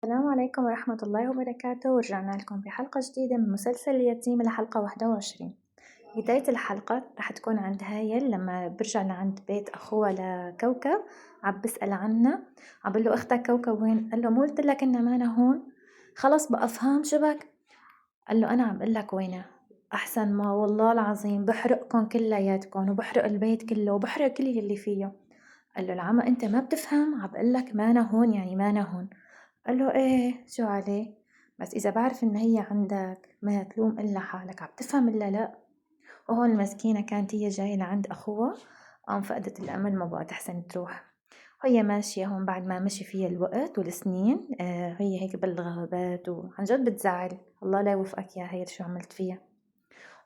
السلام عليكم ورحمة الله وبركاته، ورجعنا لكم بحلقة جديدة من مسلسل اليتيم لحلقة 21. بداية الحلقة رح تكون عند هايل لما برجع لعند بيت أخوها لكوكب، عم بسأل عنها، عم بقول له أختك كوكب وين؟ قال له مو قلت لك إنها مانا هون؟ خلص بقى أفهم شبك؟ قال له أنا عم بقول لك وينها. أحسن ما والله العظيم بحرقكم كلياتكم وبحرق البيت كله وبحرق كل اللي فيه. قال له العمى أنت ما بتفهم، عم بقول لك مانا هون يعني مانا هون. قال له إيه شو عليه، بس إذا بعرف إن هي عندك ما تلوم إلا حالك، عم تفهم إلا لأ. وهون المسكينة كانت هي جاية لعند أخوها، قام فقدت الأمل ما بقى تحسن تروح. وهي ماشية هون بعد ما مشي فيها الوقت والسنين، هي هيك بالغابات وعن جد بتزعل. الله لا يوفقك يا هي شو عملت فيها.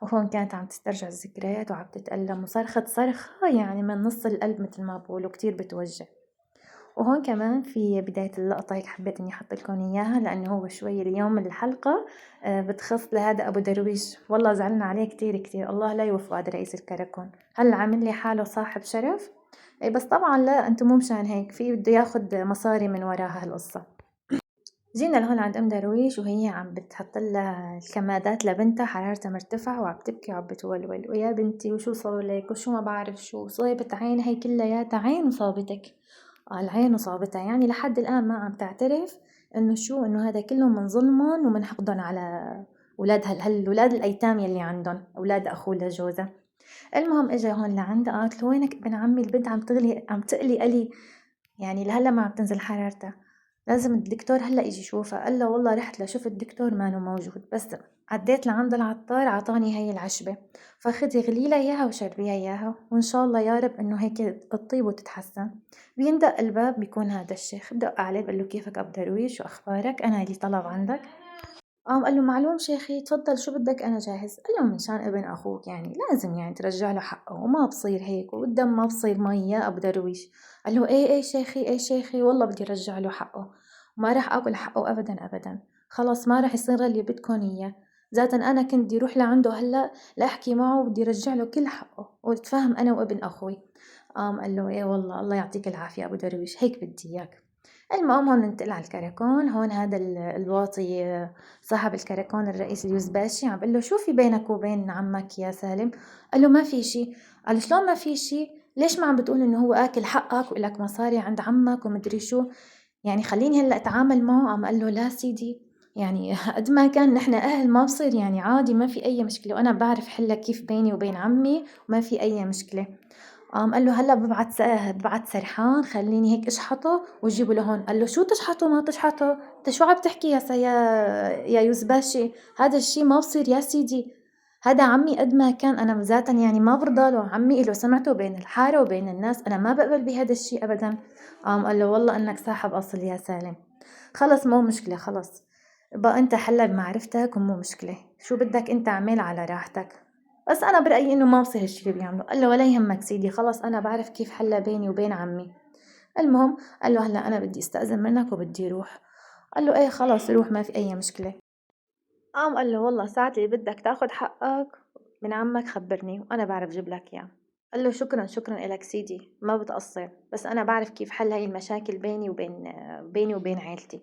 وهون كانت عم تسترجع الذكريات وعم تتألم وصرخت صرخة يعني من نص القلب مثل ما بقولوا، كتير بتوجع. وهون كمان في بداية اللقطة هيك حبيت إني أحط لكم إياها لأنه هو شوي اليوم الحلقة بتخص لهذا أبو درويش. والله زعلنا عليه كتير كتير، الله لا يوفقه هذا رئيس الكراكون. هلا عامل لي حاله صاحب شرف. إيه بس طبعا لا، أنتم مو مشان هيك في بده ياخد مصاري من وراها هالقصة. جينا لهون عند أم درويش وهي عم بتحط لها الكمادات لبنتها، حرارتها مرتفعة وعم تبكي وعم بتولول. ويا بنتي وشو صار لك وشو ما بعرف شو صيبت عين، هي كلياتها عين وصابتك. العين وصابتها يعني لحد الآن ما عم تعترف إنه شو، إنه هذا كله من ظلمهم ومن حقدهم على أولادها، هالولاد الأيتام يلي عندهم أولاد أخوه لجوزها. المهم إجا هون لعندها قالت له وينك ابن عمي، البنت عم تغلي عم تقلي قلي، يعني لهلا ما عم تنزل حرارتها، لازم الدكتور هلا يجي يشوفها. قال له والله رحت لشوف الدكتور ما موجود، بس عديت لعند العطار عطاني هي العشبة، فخدي غلي لها اياها وشربيها اياها وان شاء الله يا رب انه هيك تطيب وتتحسن. بيندق الباب بيكون هذا الشيخ، بدق عليه بقول له كيفك ابو درويش شو اخبارك، انا اللي طلب عندك. قام قال له معلوم شيخي تفضل شو بدك أنا جاهز. قال له من شان ابن أخوك يعني لازم يعني ترجع له حقه وما بصير هيك والدم ما بصير مي يا أبو درويش. قال له إيه شيخي إيه شيخي والله بدي رجع له حقه وما راح أكل حقه أبدا أبدا، خلص ما راح يصير اللي بدكن إياه. ذاتا أنا كنت بدي روح لعنده هلأ لأحكي معه وبدي رجع له كل حقه وتفهم أنا وابن أخوي. قام قال له إيه والله الله يعطيك العافية أبو درويش هيك بدي إياك. المهم هون ننتقل على الكراكون. هون هذا الواطي صاحب الكراكون الرئيس اليوزباشي عم بقول له شو في بينك وبين عمك يا سالم؟ قال له ما في شي. قال له شلون ما في شي؟ ليش ما عم بتقول انه هو اكل حقك وإلك مصاري عند عمك ومدري شو، يعني خليني هلا اتعامل معه. قام قال له لا سيدي، يعني قد ما كان نحن اهل ما بصير يعني عادي ما في اي مشكله، وانا بعرف حلها كيف بيني وبين عمي وما في اي مشكله. قام قال له هلا ببعت سرحان خليني هيك اشحطه وجيبه لهون. قال له شو تشحطه ما تشحطه، انت شو عم تحكي يا يوزباشي، هذا الشي ما بصير يا سيدي، هذا عمي قد ما كان انا ذاتا يعني ما برضى له، عمي له سمعته بين الحاره وبين الناس، انا ما بقبل بهذا الشي ابدا. قام قال له والله انك صاحب اصل يا سالم، خلص مو مشكله خلص، بقى انت حلا بمعرفتك ومو مشكله، شو بدك انت اعمل على راحتك، بس انا برايي انه ما بصير هالشي اللي بيعمله. قال له ولا يهمك سيدي خلص انا بعرف كيف حلا بيني وبين عمي. المهم قال له هلا انا بدي استاذن منك وبدي روح. قال له ايه خلص روح ما في اي مشكله. قام قال له والله ساعة اللي بدك تاخد حقك من عمك خبرني وانا بعرف جيب لك اياه. قال له شكرا شكرا لك سيدي ما بتقصر، بس انا بعرف كيف حل هاي المشاكل بيني وبين عيلتي.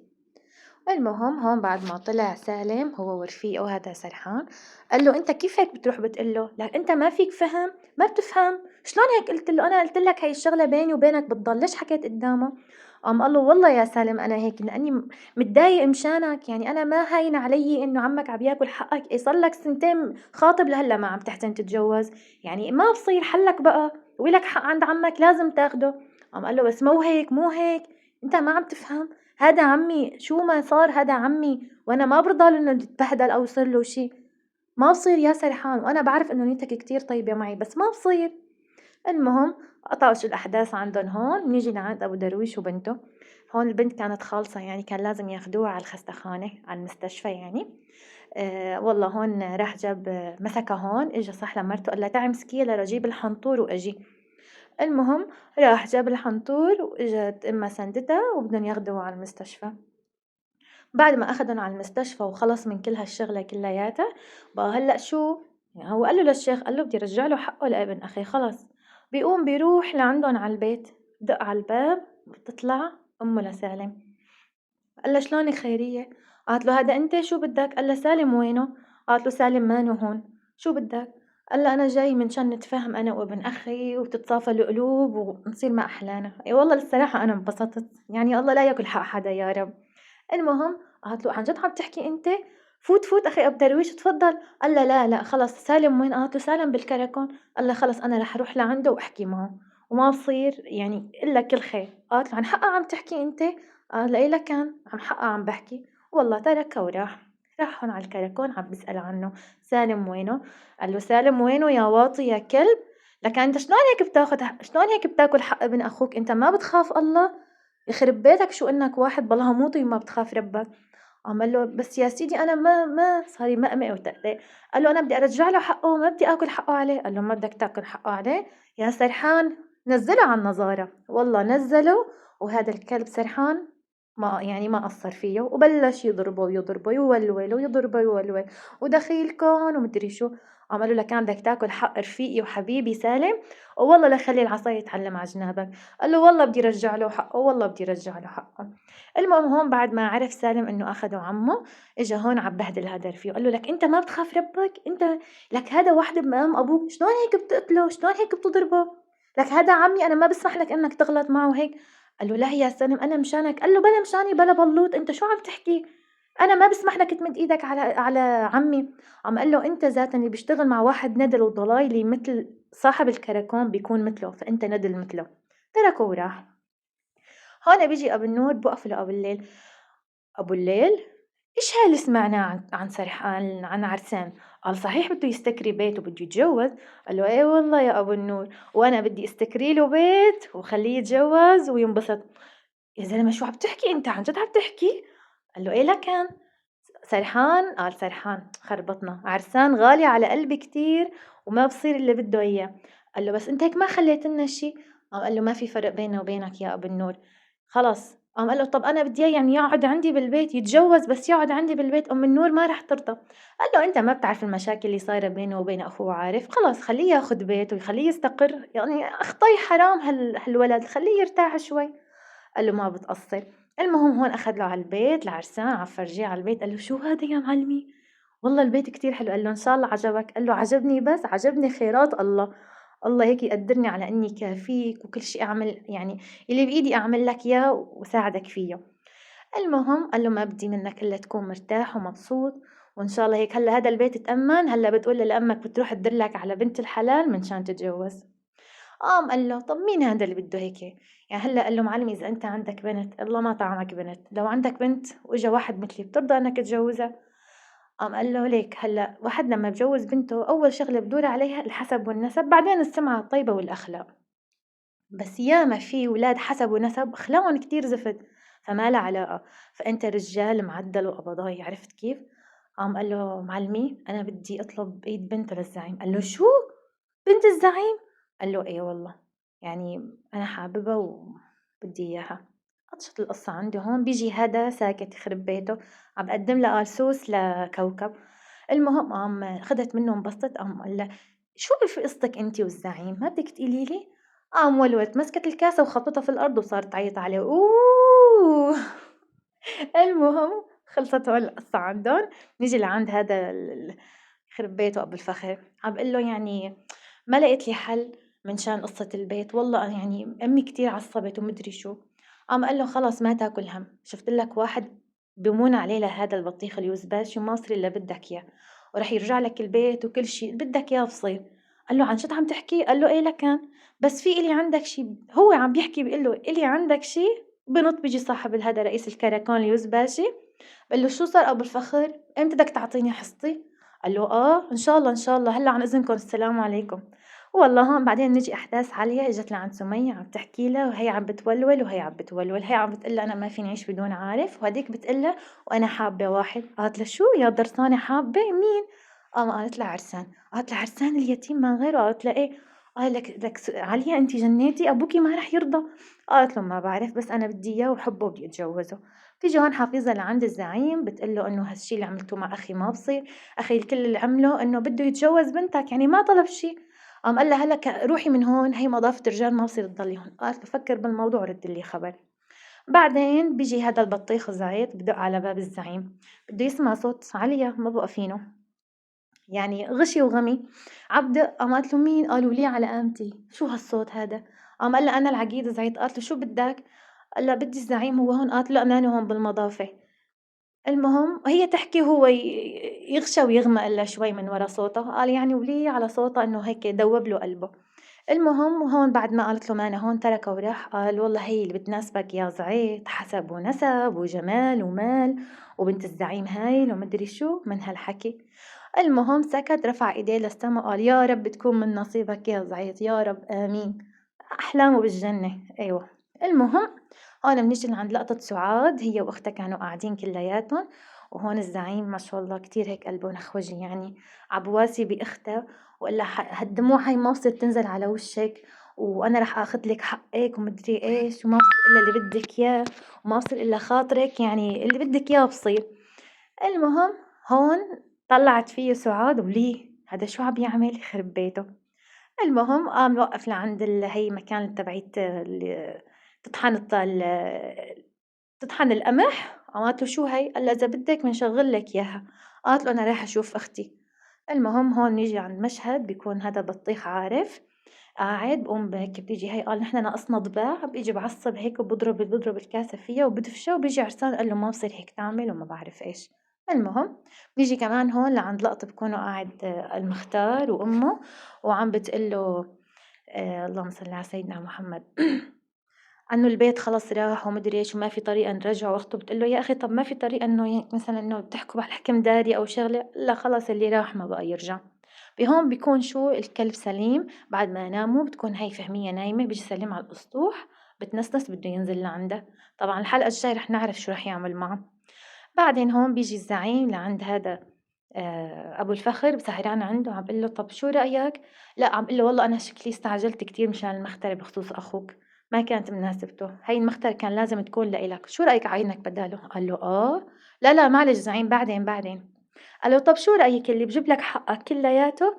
المهم هون بعد ما طلع سالم هو ورفيقه هذا سرحان، قال له انت كيف هيك بتروح بتقله لك انت ما فيك فهم ما بتفهم، شلون هيك قلت له انا قلت لك هاي الشغله بيني وبينك بتضل، ليش حكيت قدامه؟ قام قال له والله يا سالم انا هيك لاني متضايق مشانك، يعني انا ما هين علي انه عمك عم ياكل حقك، إيه صار لك سنتين خاطب لهلا ما عم تحسن تتجوز، يعني ما بصير حلك بقى ولك حق عند عمك لازم تاخده. قام قال له بس مو هيك مو هيك، انت ما عم تفهم، هذا عمي شو ما صار هذا عمي وانا ما برضى انه يتبهدل او يصير له شيء، ما بصير يا سرحان، وانا بعرف انه نيتك كتير طيبة معي بس ما بصير. المهم قطعوا الأحداث عندهم هون، نيجي لعند أبو درويش وبنته. هون البنت كانت خالصة يعني كان لازم ياخدوها على الخستخانة على المستشفى يعني. والله هون راح جاب مسكها هون اجى صح لمرته قال لها تعي مسكيها لرجيب الحنطور واجي. المهم راح جاب الحنطور واجت امها سندتها وبدهم ياخدوها على المستشفى. بعد ما أخدن على المستشفى وخلص من كل هالشغلة كلياتها، بقى هلأ شو؟ يعني هو قال له للشيخ قال له بدي رجع له حقه لابن أخي خلص. بيقوم بيروح لعندهم على البيت، دق على الباب بتطلع أمه لسالم. قال لها شلونك خيرية؟ قالت له هذا أنت شو بدك؟ قال لها سالم وينه؟ قالت له سالم مانو هون. شو بدك؟ قال لها أنا جاي منشان نتفاهم أنا وابن أخي وتتصافى القلوب ونصير ما أحلانا. أي والله الصراحة أنا انبسطت، يعني الله لا ياكل حق حدا يا رب. المهم قالت له عن جد عم تحكي أنت؟ فوت فوت أخي أبو درويش تفضل. قال لها لا لا خلص سالم وين؟ قالت له سالم بالكركون. قال لها خلص أنا رح أروح لعنده وأحكي معه وما بصير يعني إلا كل خير. قالت له عن حقها عم تحكي أنت؟ قال لها إيه لكان عن حقها عم بحكي. والله تركها وراح. راح هون على الكركون عم بيسأل عنه سالم وينه. قال له سالم وينه يا واطي يا كلب؟ لك أنت شلون هيك بتاكل حق ابن أخوك؟ أنت ما بتخاف الله؟ يخرب بيتك شو إنك واحد بالله موطي وما بتخاف ربك. قام قال له بس يا سيدي أنا ما صار يمقمق وتأتأ. قال له أنا بدي أرجع له حقه ما بدي آكل حقه عليه. قال له ما بدك تاكل حقه عليه يا سرحان؟ نزله على النظارة. والله نزله وهذا الكلب سرحان ما يعني ما قصر فيه وبلش يضربه ويضربه يولول ويضربه يولول ودخيلكم ومدري شو. قام قال له لك بدك تاكل حق رفيقي وحبيبي سالم والله لخلي العصاية يتعلم على جنابك. قال له والله بدي رجع له حقه والله بدي رجع له حقه. المهم هون بعد ما عرف سالم انه اخده عمه اجا هون عم بهدل هذا رفيقه قال له لك انت ما بتخاف ربك انت؟ لك هذا واحد بمقام ابوك شلون هيك بتقتله شلون هيك بتضربه؟ لك هذا عمي انا ما بسمح لك انك تغلط معه هيك. قال له لا يا سالم انا مشانك. قال له بلا مشاني بلا بلوط انت شو عم تحكي؟ انا ما بسمح لك تمد ايدك على عمي. عم قال له انت ذاتا اللي بيشتغل مع واحد ندل وضلايلي مثل صاحب الكراكون بيكون مثله فانت ندل مثله. تركه وراح. هون بيجي ابو النور بوقف له ابو الليل. ابو الليل ايش هاللي سمعناه عن سرحان عن عرسان؟ قال صحيح بده يستكري بيت وبده يتجوز. قال له ايه والله يا ابو النور وانا بدي استكري له بيت وخليه يتجوز وينبسط. يا زلمه شو عم تحكي انت عن جد عم تحكي؟ قال له ايه لكان سرحان. قال سرحان خربطنا عرسان غالي على قلبي كتير وما بصير اللي بده اياه. قال له بس انت هيك ما خليت لنا شيء. قال له ما في فرق بيننا وبينك يا ابو النور خلص. قال له طب انا بدي إياه يعني يقعد عندي بالبيت يتجوز بس يقعد عندي بالبيت. ام النور ما رح ترضى. قال له انت ما بتعرف المشاكل اللي صايره بينه وبين اخوه عارف خلص خليه ياخذ بيت ويخليه يستقر يعني اخطي حرام هالولد خليه يرتاح شوي. قال له ما بتقصر. المهم هون أخذ له على البيت العرسان عم فرجيه على البيت. قال له شو هذا يا معلمي؟ والله البيت كتير حلو. قال له إن شاء الله عجبك؟ قال له عجبني بس عجبني خيرات الله. الله هيك يقدرني على إني كافيك وكل شيء أعمل يعني اللي بإيدي أعمل لك إياه وساعدك فيه. المهم قال له ما بدي منك إلا تكون مرتاح ومبسوط وإن شاء الله هيك هلا هذا البيت تأمن هلا بتقول لأمك بتروح تدلك على بنت الحلال من شان تتجوز. قام قال له طب مين هذا اللي بده هيك؟ يعني هلا قال له معلم اذا انت عندك بنت الله ما طعمك بنت لو عندك بنت واجا واحد مثلي بترضى انك تجوزها؟ قام قال له ليك هلا واحد لما بجوز بنته اول شغله بدور عليها الحسب والنسب بعدين السمعه الطيبه والاخلاق. بس ياما في ولاد حسب ونسب اخلاقهم كتير زفت فما لها علاقه. فانت رجال معدل وقبضاي عرفت كيف؟ قام قال له معلمي انا بدي اطلب ايد بنته للزعيم. قال له شو بنت الزعيم؟ قال له ايه والله يعني انا حاببها وبدي اياها. قطشت القصة عنده هون بيجي هذا ساكت يخرب بيته عم بقدم لها قالسوس لكوكب. المهم قام خدت منه انبسطت قام قال لها شو في قصتك انت والزعيم ما بدك تقولي لي؟ قام ولوت مسكت الكاسة وخبطتها في الأرض وصارت تعيط عليه أوه. المهم خلصت هون القصة عندهم. نيجي لعند هذا يخرب بيته أبو الفخر عم بقول له يعني ما لقيت لي حل من شان قصة البيت والله يعني أمي كتير عصبت ومدري شو. قام قال له خلص ما تاكل هم شفت لك واحد بمون عليه لهذا البطيخ اليوزباشي وما صار إلا بدك إياه ورح يرجع لك البيت وكل شيء بدك إياه بصير. قال له عن شد عم تحكي؟ قال له إيه لكان بس في إلي عندك شيء. هو عم بيحكي بيقول له إلي عندك شيء. بنط بيجي صاحب هذا رئيس الكراكون اليوزباشي بقول له شو صار أبو الفخر إمتى بدك تعطيني حصتي؟ قال له إن شاء الله إن شاء الله هلا عن إذنكم السلام عليكم. والله هون بعدين نجي أحداث عالية إجت لعند سمية عم تحكي لها وهي عم بتولول وهي عم بتولول هي عم بتقول لها أنا ما فيني أعيش بدون عارف وهديك بتقول لها وأنا حابة واحد. قالت لها شو يا درسانة حابة مين؟ قالت لها عرسان. قالت لها عرسان اليتيم ما غيره؟ قالت لها إيه؟ قال لك عليا أنت جنيتي أبوكي ما رح يرضى. قالت له ما بعرف بس أنا بدي إياه وحبه وبدي أتجوزه. تيجي هون حافظة لعند الزعيم بتقول له إنه هالشي اللي عملته مع أخي ما بصير. أخي كل اللي عمله إنه بده يتجوز بنتك يعني ما طلب شي. قام قال لها هلا روحي من هون هي مضافة رجال ما بصير تضلي هون. قالت له فكر بالموضوع ورد لي خبر. بعدين بيجي هذا البطيخ الزعيط بدق على باب الزعيم، بده يسمع صوت عليا ما بقى فينه، يعني غشي وغمي، عبدق قام قالت له مين؟ قالوا لي على قامتي، شو هالصوت هذا؟ قام قال لها أنا العقيد زعيط، قالت له شو بدك؟ قال لها بدي الزعيم هو هون، قالت له أمانه هون بالمضافة. المهم هي تحكي وهو يغشى ويغمى إلا شوي من ورا صوته، قال يعني ولي على صوته إنه هيك دوب له قلبه. المهم وهون بعد ما قالت له ما أنا هون تركه وراح، قال والله هي اللي بتناسبك يا زعيط، حسب ونسب وجمال ومال، وبنت الزعيم هايل ومدري شو من هالحكي. المهم سكت، رفع ايديه للسما وقال يا رب تكون من نصيبك يا زعيط، يا رب آمين. أحلامه بالجنة. أيوة. المهم هون بنيجي لعند لقطة سعاد، هي وأختها كانوا قاعدين كلياتهم، وهون الزعيم ما شاء الله كتير هيك قلبه نخوجي، يعني عبواسي بأختها، وقال لها هالدموع هاي ما بصير تنزل على وشك، وأنا رح آخذ لك حقك ومدري إيش، وما بصير إلا اللي بدك إياه، وما بصير إلا خاطرك، يعني اللي بدك إياه بصير. المهم هون طلعت فيه سعاد وليه هذا شو عم يعمل يخرب بيته. المهم قام وقف لعند هي مكان تبعية تطحن تطحن القمح، قالت له شو هي؟ قال لها إذا بدك بنشغل لك إياها. قالت له أنا رايحة أشوف أختي. المهم هون نيجي عند مشهد بيكون هذا بطيخ عارف قاعد، بقوم هيك بتيجي هي، قال نحن ناقصنا ضباع، بيجي بعصب هيك وبضرب الكاسة فيها وبدفشها، وبيجي عرسان قال له ما بصير هيك تعمل وما بعرف إيش. المهم بيجي كمان هون لعند لقطة بكونوا قاعد المختار وأمه وعم بتقول له اللهم صل على سيدنا محمد إنه البيت خلص راح ومدري إيش وما في طريقة نرجعه، وأخته بتقول له يا أخي طب ما في طريقة إنه مثلا إنه تحكوا بالحكم داري أو شغلة، لا خلص اللي راح ما بقى يرجع. بهون بيكون شو الكلب سليم، بعد ما ناموا بتكون هاي فهمية نايمة، بيجي يسلم على الأسطوح، بتنسنس بده ينزل لعندها. طبعا الحلقة الجاي رح نعرف شو رح يعمل معه. بعدين هون بيجي الزعيم لعند هذا أبو الفخر سهران عنده، عم بقول له طب شو رأيك؟ لا عم بقول له والله أنا شكلي استعجلت كتير مشان المخترة بخصوص أخوك، ما كانت مناسبته، هاي المخترة كان لازم تكون لإلك، شو رأيك أعينك بداله؟ قال له لا لا معلش زعيم بعدين. قال له طب شو رأيك اللي بجيب لك حقك كلياته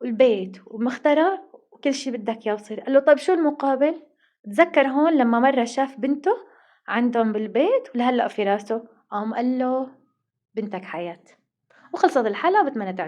والبيت ومخترة وكل شي بدك إياه بصير. قال له طيب شو المقابل؟ تذكر هون لما مرة شاف بنته عندهم بالبيت ولهلأ في راسه، قام قال له بنتك حياة. وخلصت الحلقة، بتمنى تعجبك.